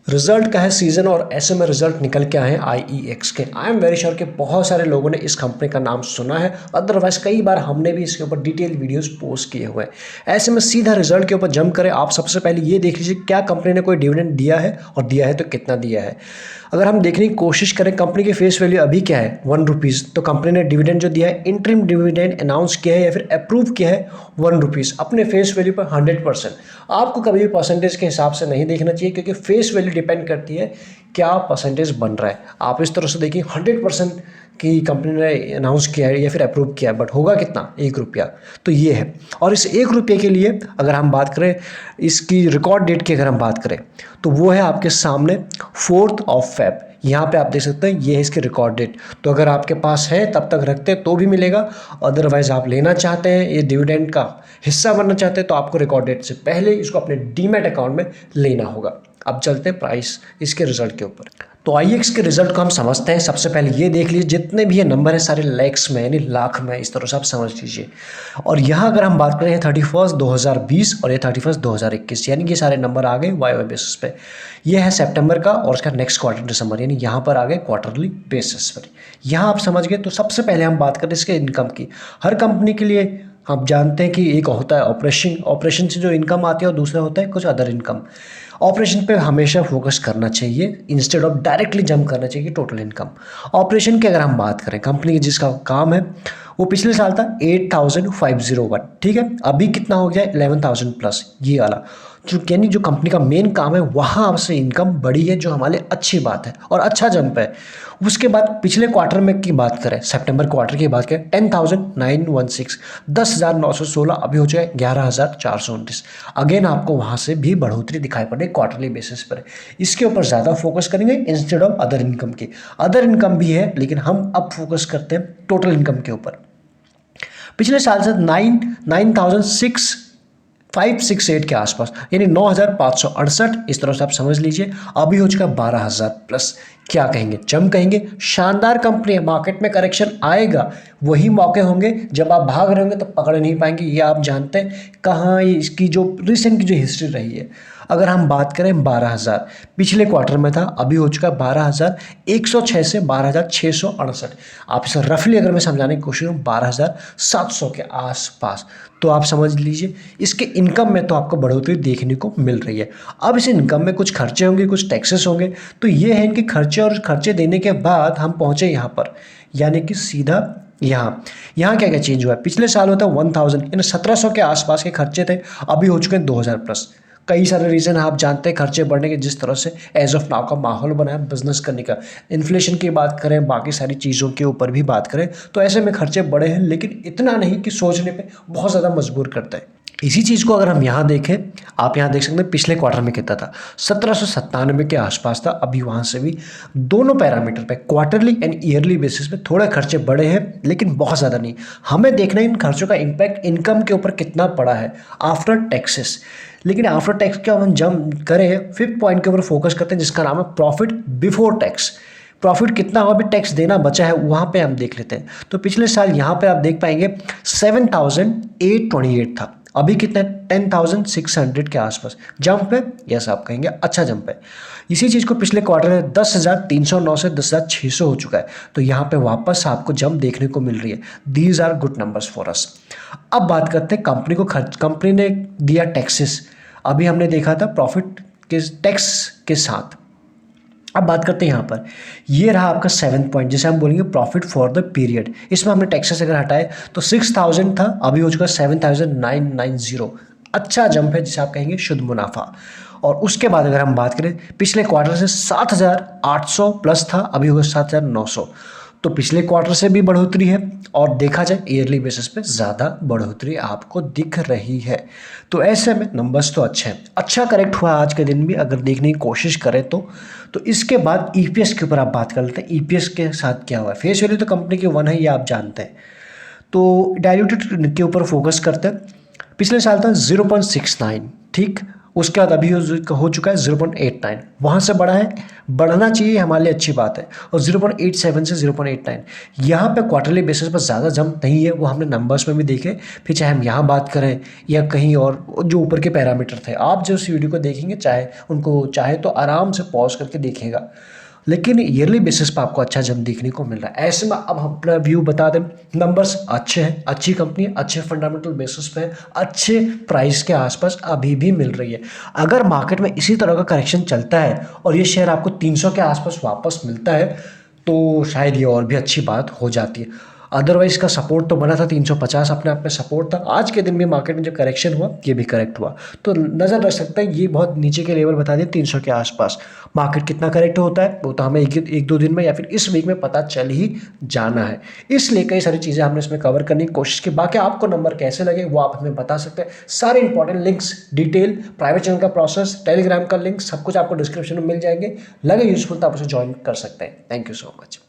Result का है season और ऐसे में रिजल्ट निकल के आए हैं IEX के। आई एम वेरी श्योर कि बहुत सारे लोगों ने इस कंपनी का नाम सुना है, अदरवाइज कई बार हमने भी इसके ऊपर डिटेल वीडियोस पोस्ट किए हुए हैं। ऐसे में सीधा रिजल्ट के ऊपर जंप करें। आप सबसे पहले ये देख लीजिए क्या कंपनी ने कोई डिविडेंड दिया है और दिया है तो कितना दिया है। अगर हम देखने की कोशिश करें कंपनी की फेस वैल्यू अभी क्या है ₹1, तो कंपनी ने डिविडेंड जो दिया है इंटरिम डिविडेंड अनाउंस किया है या फिर अप्रूव किया है ₹1 अपने फेस वैल्यू पर 100%। आपको कभी भी परसेंटेज के हिसाब से नहीं देखना चाहिए क्योंकि फेस वैल्यू डिपेंड करती है क्या परसेंटेज बन रहा है। आप इस तरह से देखिए 100% की कंपनी ने अनाउंस किया है या फिर अप्रूव किया है, बट होगा कितना? ₹1। तो ये है। और इस ₹1 के लिए अगर हम बात करें इसकी रिकॉर्ड डेट की, अगर हम बात करें तो वो है आपके सामने 4 फ़रवरी। यहाँ पे आप देख सकते हैं ये है इसकी रिकॉर्ड डेट। तो अगर आपके पास है तब तक रखते तो भी मिलेगा, अदरवाइज आप लेना चाहते हैं ये डिविडेंड का हिस्सा बनना चाहते हैं तो आपको रिकॉर्ड डेट से पहले इसको अपने डीमैट अकाउंट में लेना होगा। अब चलते हैं प्राइस इसके रिजल्ट के ऊपर। तो IEX के रिजल्ट को हम समझते हैं। सबसे पहले ये देख लीजिए जितने भी ये नंबर है सारे लैक्स में यानी लाख में, इस तरह से आप समझ लीजिए। और यहाँ अगर हम बात करें 31 2020 और ये 31 2021 यानी ये सारे नंबर आ गए वाई बेसिस पे। ये है सितंबर का और उसका नेक्स्ट क्वार्टर दिसंबर, यानी यहाँ पर आ गए क्वार्टरली बेसिस पर। यहाँ आप समझ गए। तो सबसे पहले हम बात करें इसके इनकम की। हर कंपनी के लिए आप जानते हैं कि एक होता है ऑपरेशन से जो इनकम आती है और दूसरा होता है कुछ अदर इनकम। ऑपरेशन पे हमेशा फोकस करना चाहिए इंस्टेड ऑफ डायरेक्टली जंप करना चाहिए टोटल इनकम। ऑपरेशन की अगर हम बात करें कंपनी की जिसका काम है वो पिछले साल था 8501, ठीक है। अभी कितना हो गया? 11,000 प्लस, ये वाला यानी जो कंपनी का मेन काम है वहाँ से इनकम बढ़ी है, जो हमारे लिए अच्छी बात है और अच्छा जंप है। उसके बाद पिछले क्वार्टर में की बात करें, सितंबर क्वार्टर की बात करें 10,916, 10,916 अभी हो जाए 11,429। अगेन आपको वहाँ से भी बढ़ोतरी दिखाई पड़ रही है क्वार्टरली बेसिस पर। इसके ऊपर ज़्यादा फोकस करेंगे इंस्टेड ऑफ अदर इनकम की। अदर इनकम भी है लेकिन हम अब फोकस करते हैं टोटल इनकम के ऊपर। पिछले साल से 9,568 के आसपास यानी 9,568, इस तरह से आप समझ लीजिए। अभी हो चुका 12,000 प्लस। क्या कहेंगे? जंप कहेंगे। शानदार कंपनी है। मार्केट में करेक्शन आएगा, वही मौके होंगे जब आप भाग रहे होंगे तो पकड़ नहीं पाएंगे। ये आप जानते हैं कहाँ इसकी जो रिसेंट की जो हिस्ट्री रही है। अगर हम बात करें 12,000 पिछले क्वार्टर में था, अभी हो चुका 12,106 से 12,668। आप इसे रफली अगर मैं समझाने की कोशिश करूँ 12,700 के आसपास, तो आप समझ लीजिए इसके इनकम में तो आपको बढ़ोतरी देखने को मिल रही है। अब इस इनकम में कुछ खर्चे होंगे, कुछ टैक्सेस होंगे, तो ये है इनके खर्चे। और खर्चे देने के बाद हम पहुँचे यहाँ पर, यानी कि सीधा यहाँ क्या क्या चेंज हुआ है। पिछले साल होता 1,000 यानी 1,700 के आसपास के खर्चे थे, अभी हो चुके हैं 2,000 प्लस। कई सारे रीज़न आप जानते हैं खर्चे बढ़ने के, जिस तरह से एज ऑफ नाउ का माहौल बना है बिजनेस करने का। इन्फ्लेशन की बात करें, बाकी सारी चीज़ों के ऊपर भी बात करें तो ऐसे में खर्चे बढ़े हैं, लेकिन इतना नहीं कि सोचने पे बहुत ज़्यादा मजबूर करता है। इसी चीज़ को अगर हम यहाँ देखें, आप यहाँ देख सकते हैं पिछले क्वार्टर में कितना था, 1797 के आसपास था। अभी वहाँ से भी दोनों पैरामीटर पे क्वार्टरली एंड ईयरली बेसिस पे थोड़े खर्चे बढ़े हैं, लेकिन बहुत ज़्यादा नहीं। हमें देखना है इन खर्चों का इम्पैक्ट इनकम के ऊपर कितना पड़ा है आफ्टर टैक्सेस। लेकिन आफ्टर टैक्स का हम जब करें 5th पॉइंट के ऊपर फोकस करते हैं जिसका नाम है प्रॉफिट बिफोर टैक्स। प्रॉफिट कितना हुआ, अभी टैक्स देना बचा है, वहाँ पे हम देख लेते हैं। तो पिछले साल यहाँ पे आप देख पाएंगे 7,828 था, अभी कितना है 10,600 के आसपास। जंप है, यस आप कहेंगे अच्छा जंप है। इसी चीज़ को पिछले क्वार्टर में 10,309 से 10,600 हो चुका है, तो यहाँ पे वापस आपको जंप देखने को मिल रही है। These are good numbers for us. अब बात करते हैं कंपनी को खर्च, कंपनी ने दिया टैक्सेस, अभी हमने देखा था प्रॉफिट के टैक्स के साथ। अब बात करते हैं यहाँ पर, ये रहा आपका 7th पॉइंट जिसे हम बोलेंगे प्रॉफिट फॉर द पीरियड। इसमें हमने टैक्सेस अगर हटाए तो 6,000 था, अभी हो चुका 7,990। अच्छा जंप है जिसे आप कहेंगे शुद्ध मुनाफा। और उसके बाद अगर हम बात करें पिछले क्वार्टर से 7,800 प्लस था, अभी होगा 7,900। तो पिछले क्वार्टर से भी बढ़ोतरी है और देखा जाए ईयरली बेसिस पे ज़्यादा बढ़ोतरी आपको दिख रही है। तो ऐसे में नंबर्स तो अच्छे हैं, अच्छा करेक्ट हुआ आज के दिन भी अगर देखने की कोशिश करें तो इसके बाद EPS के ऊपर आप बात कर लेते हैं। EPS के साथ क्या हुआ है। फेस वैल्यू तो कंपनी की 1 है, ये आप जानते हैं। तो डाइल्यूटेड के ऊपर फोकस करते हैं। पिछले साल था 0.69, ठीक। उसके बाद अभी हो चुका है 0.89, वहाँ से बढ़ा है, बढ़ना चाहिए, हमारे लिए अच्छी बात है। और 0.87 से 0.89 यहाँ पे क्वार्टरली बेसिस पर ज़्यादा जंप नहीं है, वो हमने नंबर्स में भी देखे। फिर चाहे हम यहाँ बात करें या कहीं और, जो ऊपर के पैरामीटर थे, आप जो इस वीडियो को देखेंगे चाहे तो आराम से पॉज करके देखेगा, लेकिन ईयरली बेसिस पर आपको अच्छा जंप देखने को मिल रहा है। ऐसे में अब हम अपना व्यू बता दें, नंबर्स अच्छे हैं, अच्छी कंपनी है, अच्छे फंडामेंटल बेसिस पे है, अच्छे प्राइस के आसपास अभी भी मिल रही है। अगर मार्केट में इसी तरह का करेक्शन चलता है और ये शेयर आपको 300 के आसपास वापस मिलता है तो शायद ये और भी अच्छी बात हो जाती है। अदरवाइज का सपोर्ट तो बना था 350, अपने आप में सपोर्ट था। आज के दिन भी मार्केट में जो करेक्शन हुआ ये भी करेक्ट हुआ, तो नज़र रख सकते हैं ये बहुत नीचे के लेवल बता दें 300 के आसपास। मार्केट कितना करेक्ट होता है वो तो हमें एक दो दिन में या फिर इस वीक में पता चल ही जाना है। इसलिए कई सारी चीज़ें हमने इसमें कवर करने की कोशिश की। बाकी आपको नंबर कैसे लगे वो आप हमें बता सकते हैं। सारे important links, detail, private channel का प्रोसेस, टेलीग्राम का लिंक, सब कुछ आपको डिस्क्रिप्शन में मिल जाएंगे। लगे यूजफुल तो आप उसे ज्वाइन कर सकते हैं। Thank you so much.